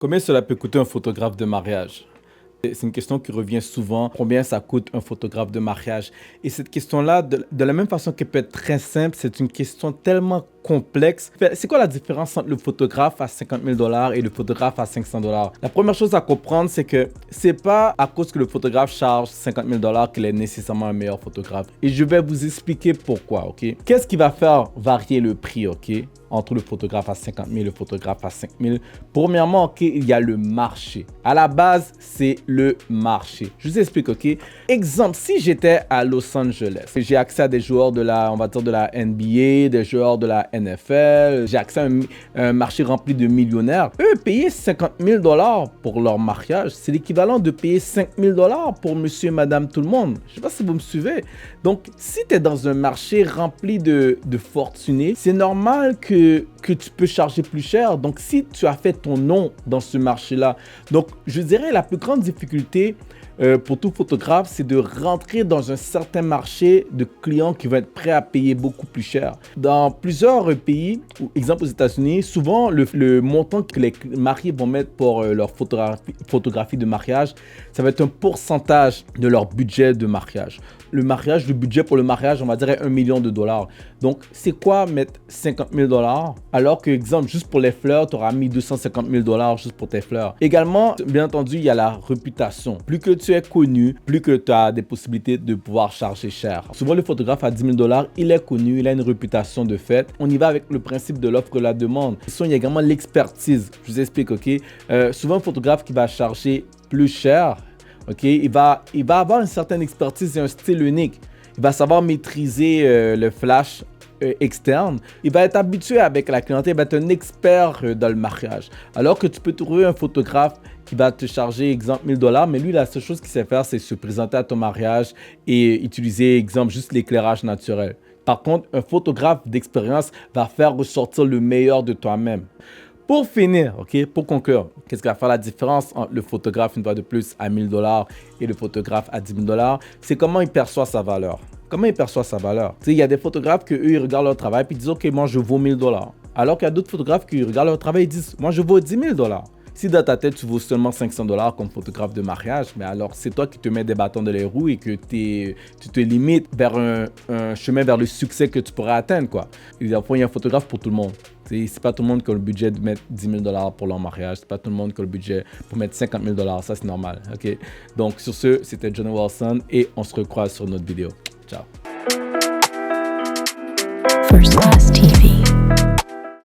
Combien cela peut coûter un photographe de mariage? C'est une question qui revient souvent. Combien ça coûte un photographe de mariage? Et cette question-là, de la même façon qu'elle peut être très simple, c'est une question tellement complexe. C'est quoi la différence entre le photographe à 50 000 $ et le photographe à 500 $? La première chose à comprendre, c'est que c'est pas à cause que le photographe charge 50 000 $ qu'il est nécessairement un meilleur photographe. Et je vais vous expliquer pourquoi, ok? Qu'est-ce qui va faire varier le prix, ok? Entre le photographe à 50 000 et le photographe à 5 000. Premièrement, ok, il y a le marché. À la base, c'est le marché. Je vous explique, ok? Exemple, si j'étais à Los Angeles, j'ai accès à des joueurs de la, on va dire de la NBA, des joueurs de la NFL, j'ai accès à un marché rempli de millionnaires. Eux, payer 50 000 $ pour leur mariage, c'est l'équivalent de payer 5 000 $ pour monsieur et madame tout le monde. Je sais pas si vous me suivez. Donc, si tu es dans un marché rempli de fortunés, c'est normal que tu peux charger plus cher. Donc, si tu as fait ton nom dans ce marché-là, donc je dirais la plus grande difficulté pour tout photographe, c'est de rentrer dans un certain marché de clients qui vont être prêts à payer beaucoup plus cher. Dans plusieurs pays, exemple aux États-Unis, souvent le montant que les mariés vont mettre pour leur photographie de mariage, ça va être un pourcentage de leur budget de mariage. Le budget pour le mariage, on va dire 1 million de $. Donc, c'est quoi mettre 50 000 $ alors que, exemple, juste pour les fleurs, tu auras mis 250 000 $ juste pour tes fleurs. Également, bien entendu, il y a la réputation. Plus que tu es connu, plus que tu as des possibilités de pouvoir charger cher. Souvent, le photographe à 10 000 $, il est connu, il a une réputation de fait. On y va avec le principe de l'offre et la demande. Il y a également l'expertise. Je vous explique, ok? Souvent, un photographe qui va charger plus cher, ok, il va avoir une certaine expertise et un style unique. Il va savoir maîtriser le flash externe. Il va être habitué avec la clientèle, il va être un expert dans le mariage. Alors que tu peux trouver un photographe qui va te charger, exemple, 1000 $, mais lui, la seule chose qu'il sait faire, c'est se présenter à ton mariage et utiliser, exemple, juste l'éclairage naturel. Par contre, un photographe d'expérience va faire ressortir le meilleur de toi-même. Pour finir, ok, pour conclure, qu'est-ce qui va faire la différence entre le photographe, une fois de plus, à 1000 $ et le photographe à 10 000 $? C'est comment il perçoit sa valeur. Comment il perçoit sa valeur? Il y a des photographes qui, eux, ils regardent leur travail et ils disent, ok, moi, je vaux 1000 $. Alors qu'il y a d'autres photographes qui regardent leur travail et disent, moi, je vaux 10 000 $. Si dans ta tête, tu vaux seulement 500 $ comme photographe de mariage, mais alors c'est toi qui te mets des bâtons dans les roues et que tu te limites vers un chemin vers le succès que tu pourrais atteindre, quoi. Il y a un photographe pour tout le monde. C'est pas tout le monde qui a le budget de mettre 10 000 $ pour leur mariage. C'est pas tout le monde qui a le budget pour mettre 50 000 $. Ça, c'est normal, ok? Donc, sur ce, c'était Johnny Wilson et on se recroise sur notre vidéo. Ciao.